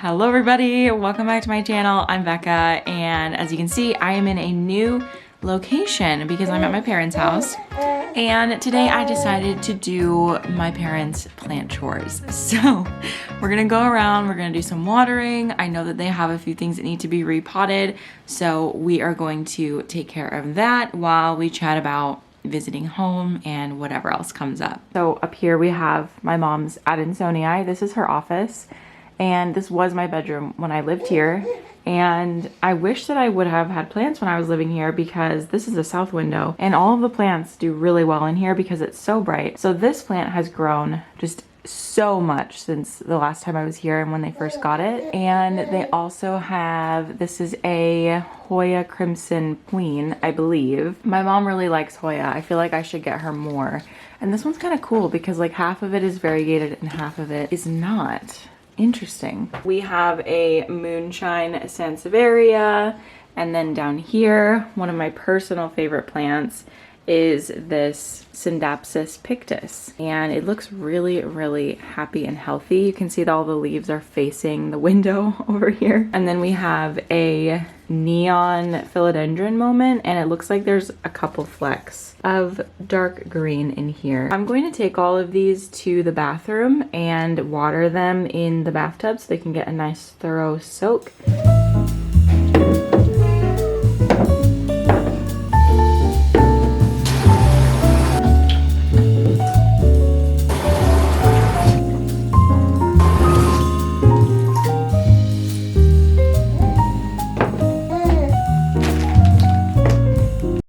Hello everybody, welcome back to my channel. I'm Becca, and as you can see, I am in a new location because I'm at my parents' house. And today I decided to do my parents' plant chores. So we're gonna go around, we're gonna do some watering. I know that they have a few things that need to be repotted, so we are going to take care of that while we chat about visiting home and whatever else comes up. So up here we have my mom's Adansonii. This is her office. And this was my bedroom when I lived here. And I wish that I would have had plants when I was living here because this is a south window and all of the plants do really well in here because it's so bright. So this plant has grown just so much since the last time I was here and when they first got it. And they also have, this is a Hoya Crimson Queen, I believe. My mom really likes Hoya. I feel like I should get her more. And this one's kind of cool because like half of it is variegated and half of it is not. Interesting. We have a moonshine sansevieria, and then down here, one of my personal favorite plants is this Syndapsis pictus, and it looks really, really happy and healthy. You can see that all the leaves are facing the window over here. And then we have a neon philodendron moment, and it looks like there's a couple flecks of dark green in here. I'm going to take all of these to the bathroom and water them in the bathtub so they can get a nice thorough soak.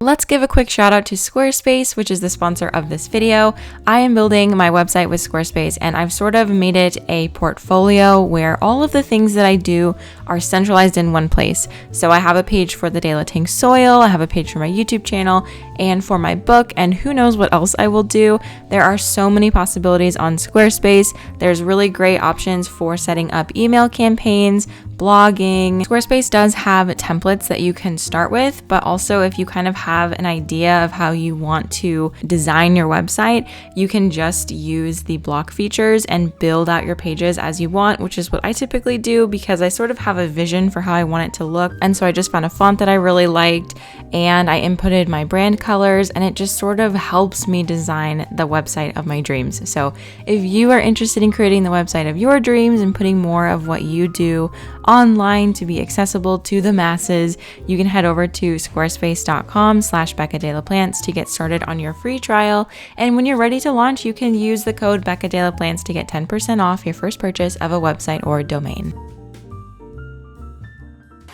Let's give a quick shout out to Squarespace, which is the sponsor of this video. I am building my website with Squarespace, and I've sort of made it a portfolio where all of the things that I do are centralized in one place. So I have a page for the De La Tank soil, I have a page for my YouTube channel, and for my book, and who knows what else I will do. There are so many possibilities on Squarespace. There's really great options for setting up email campaigns, blogging. Squarespace does have templates that you can start with, but also if you kind of have an idea of how you want to design your website, you can just use the block features and build out your pages as you want, which is what I typically do because I sort of have a vision for how I want it to look. And so I just found a font that I really liked and I inputted my brand colors, and it just sort of helps me design the website of my dreams. So if you are interested in creating the website of your dreams and putting more of what you do online to be accessible to the masses, you can head over to squarespace.com/BeccaDelaPlants to get started on your free trial. And when you're ready to launch, you can use the code BeccaDelaPlants to get 10% off your first purchase of a website or domain.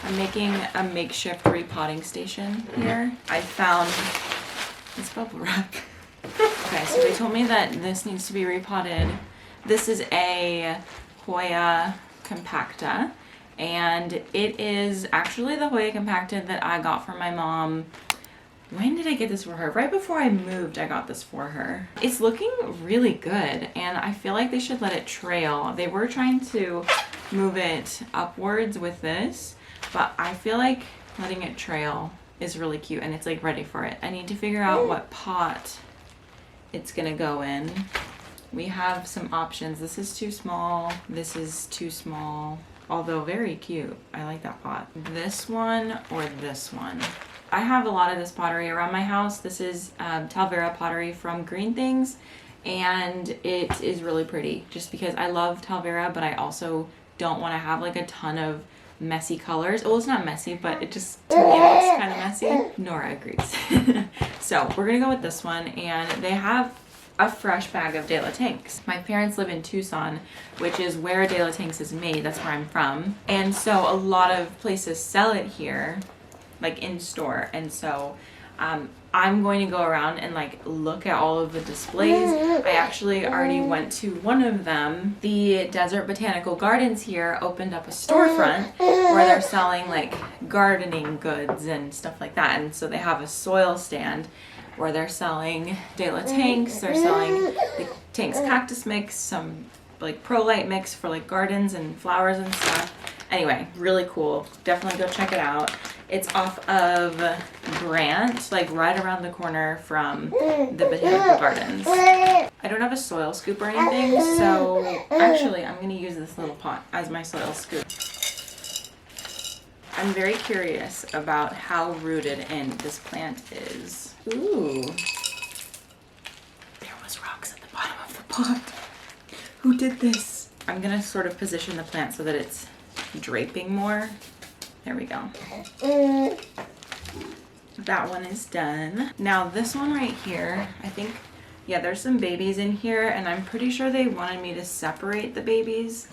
I'm making a makeshift repotting station here. I found this bubble wrap. Okay, so they told me that this needs to be repotted. This is a Hoya compacta, and it is actually the Hoya compacta that I got for my mom. When did I get this for her? Right before I moved, I got this for her. It's looking really good, and I feel like they should let it trail. They were trying to move it upwards with this, but I feel like letting it trail is really cute, and it's like ready for it. I need to figure out what pot it's gonna go in. We have some options. This is too small. This is too small, although very cute. I like that pot. This one or this one. I have a lot of this pottery around my house. This is Talvera pottery from Green Things, and it is really pretty just because I love Talvera, but I also don't want to have like a ton of messy colors. Well, it's not messy, but it just, to me, it looks kind of messy. Nora agrees. So we're gonna go with this one, and they have a fresh bag of De La Tanks. My parents live in Tucson, which is where De La Tanks is made. That's where I'm from. And so a lot of places sell it here, like in store. And so I'm going to go around and like look at all of the displays. I actually already went to one of them. The Desert Botanical Gardens here opened up a storefront where they're selling like gardening goods and stuff like that. And so they have a soil stand where they're selling De La Tanks, they're selling the Tanks cactus mix, some like Pro-Lite mix for like gardens and flowers and stuff. Anyway, really cool. Definitely go check it out. It's off of Grant, like right around the corner from the Botanical Gardens. I don't have a soil scoop or anything, so actually I'm gonna use this little pot as my soil scoop. I'm very curious about how rooted in this plant is. Ooh. There was rocks at the bottom of the pot. Who did this? I'm gonna sort of position the plant so that it's draping more. There we go. That one is done. Now this one right here, I think, yeah, there's some babies in here and I'm pretty sure they wanted me to separate the babies.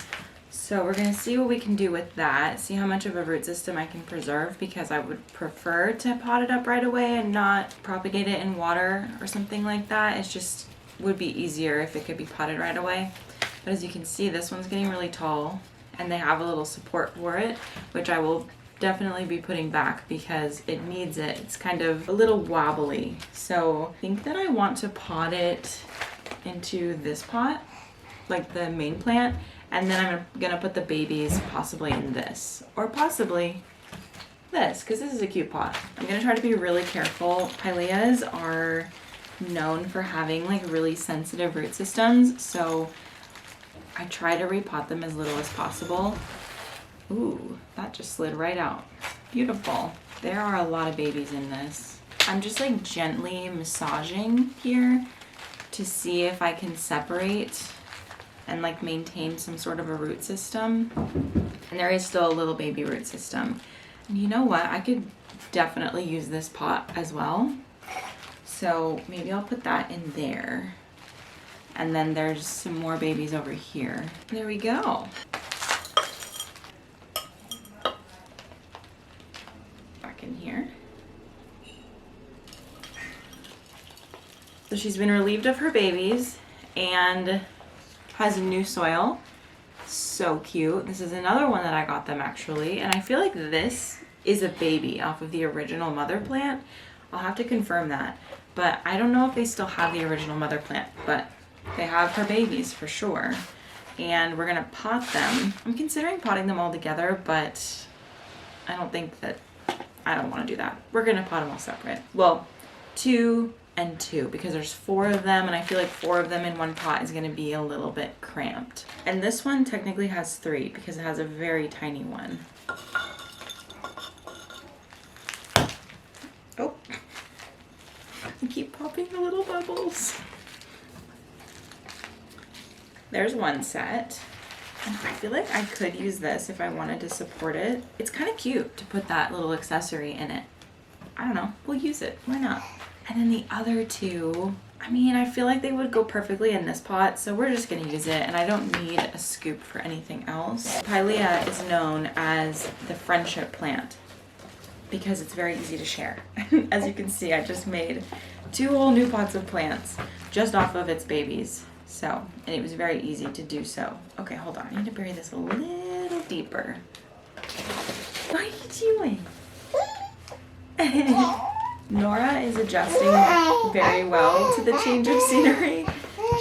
So we're gonna see what we can do with that, see how much of a root system I can preserve, because I would prefer to pot it up right away and not propagate it in water or something like that. It's just would be easier if it could be potted right away. But as you can see, this one's getting really tall and they have a little support for it, which I will definitely be putting back because it needs it. It's kind of a little wobbly. So I think that I want to pot it into this pot, like the main plant, and then I'm gonna put the babies possibly in this, or possibly this, because this is a cute pot. I'm gonna try to be really careful. Pileas are known for having like really sensitive root systems, so I try to repot them as little as possible. Ooh, that just slid right out. Beautiful. There are a lot of babies in this. I'm just like gently massaging here to see if I can separate and like maintain some sort of a root system. And there is still a little baby root system. And you know what? I could definitely use this pot as well. So maybe I'll put that in there. And then there's some more babies over here. There we go. Back in here. So she's been relieved of her babies and has new soil. So cute. This is another one that I got them actually, and I feel like this is a baby off of the original mother plant. I'll have to confirm that, but I don't know if they still have the original mother plant, but they have her babies for sure, and we're gonna pot them. I'm considering potting them all together, but I don't want to do that. We're gonna pot them all separate. Well, 2 and 2, because there's 4 of them and I feel like 4 of them in one pot is going to be a little bit cramped. And this one technically has 3 because it has a very tiny one. Oh, I keep popping the little bubbles. There's one set. And I feel like I could use this if I wanted to support it. It's kind of cute to put that little accessory in it. I don't know, we'll use it, why not? And then the other 2, I mean, I feel like they would go perfectly in this pot, so we're just gonna use it, and I don't need a scoop for anything else. Pilea is known as the friendship plant because it's very easy to share. As you can see, I just made 2 whole new pots of plants just off of its babies. So, and it was very easy to do so. Okay, hold on, I need to bury this a little deeper. What are you doing? Nora is adjusting very well to the change of scenery.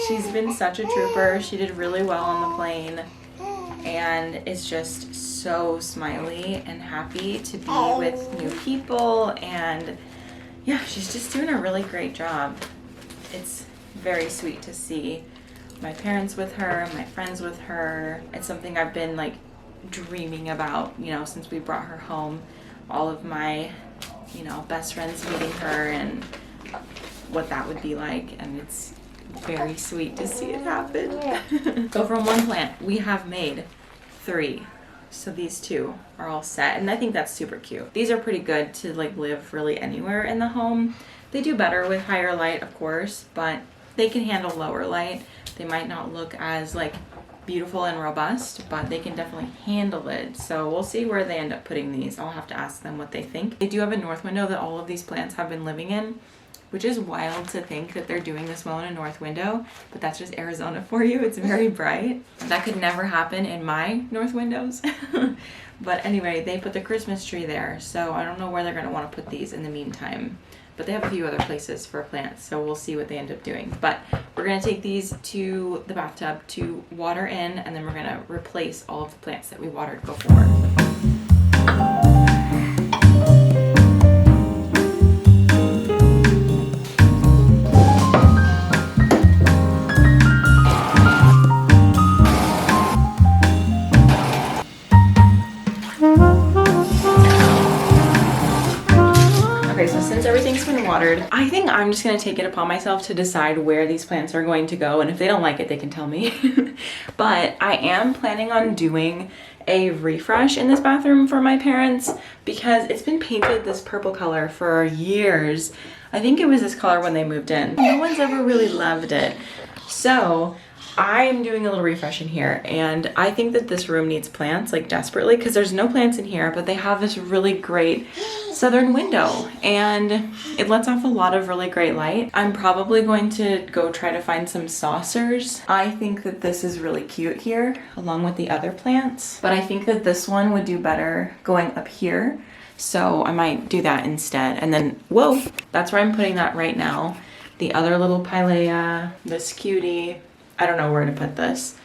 She's been such a trooper. She did really well on the plane and is just so smiley and happy to be with new people, and yeah, she's just doing a really great job. It's very sweet to see my parents with her, my friends with her. It's something I've been like dreaming about, you know, since we brought her home. All of my, you know, best friends meeting her and what that would be like, and it's very sweet to see it happen. So from one plant we have made 3, so these 2 are all set, and I think that's super cute. These are pretty good to like live really anywhere in the home. They do better with higher light, of course, but they can handle lower light. They might not look as like beautiful and robust, but they can definitely handle it. So we'll see where they end up putting these. I'll have to ask them what they think. They do have a north window that all of these plants have been living in, which is wild to think that they're doing this well in a north window, but that's just Arizona for you. It's very bright. That could never happen in my north windows. But anyway, they put the Christmas tree there, so I don't know where they're gonna wanna put these in the meantime. But they have a few other places for plants, so we'll see what they end up doing. But we're gonna take these to the bathtub to water in, and then we're gonna replace all of the plants that we watered before. since everything's been watered, I think I'm just gonna take it upon myself to decide where these plants are going to go, and if they don't like it, they can tell me. But I am planning on doing a refresh in this bathroom for my parents because it's been painted this purple color for years. I think it was this color when they moved in. No one's ever really loved it. So I'm doing a little refresh in here, and I think that this room needs plants like desperately because there's no plants in here, but they have this really great southern window and it lets off a lot of really great light. I'm probably going to go try to find some saucers. I think that this is really cute here along with the other plants, but I think that this one would do better going up here. So I might do that instead. And then, whoa, that's where I'm putting that right now. The other little pilea, this cutie, I don't know where to put this.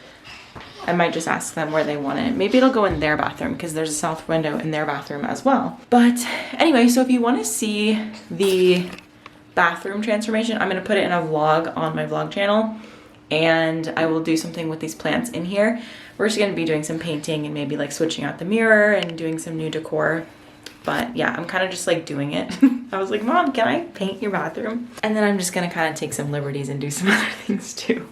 I might just ask them where they want it. Maybe it'll go in their bathroom because there's a south window in their bathroom as well. But anyway, so if you want to see the bathroom transformation, I'm going to put it in a vlog on my vlog channel, and I will do something with these plants in here. We're just going to be doing some painting and maybe like switching out the mirror and doing some new decor. But yeah, I'm kind of just like doing it. I was like, Mom, can I paint your bathroom? And then I'm just going to kind of take some liberties and do some other things too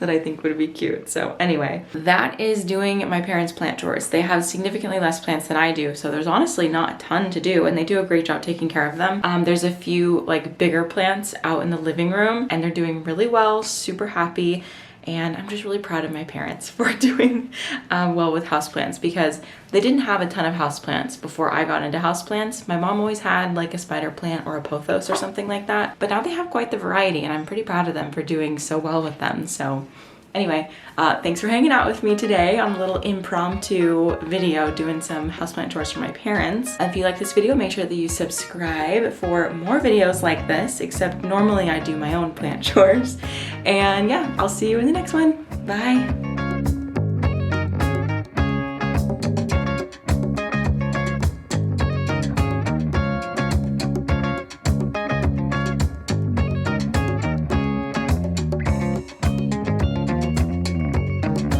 that I think would be cute. So anyway, that is doing my parents' plant chores. They have significantly less plants than I do, so there's honestly not a ton to do, and they do a great job taking care of them. There's a few like bigger plants out in the living room, and they're doing really well, super happy. And I'm just really proud of my parents for doing well with houseplants because they didn't have a ton of houseplants before I got into houseplants. My mom always had like a spider plant or a pothos or something like that, but now they have quite the variety, and I'm pretty proud of them for doing so well with them. So anyway, thanks for hanging out with me today on a little impromptu video doing some houseplant chores for my parents. If you like this video, make sure that you subscribe for more videos like this, except normally I do my own plant chores. And yeah, I'll see you in the next one. Bye.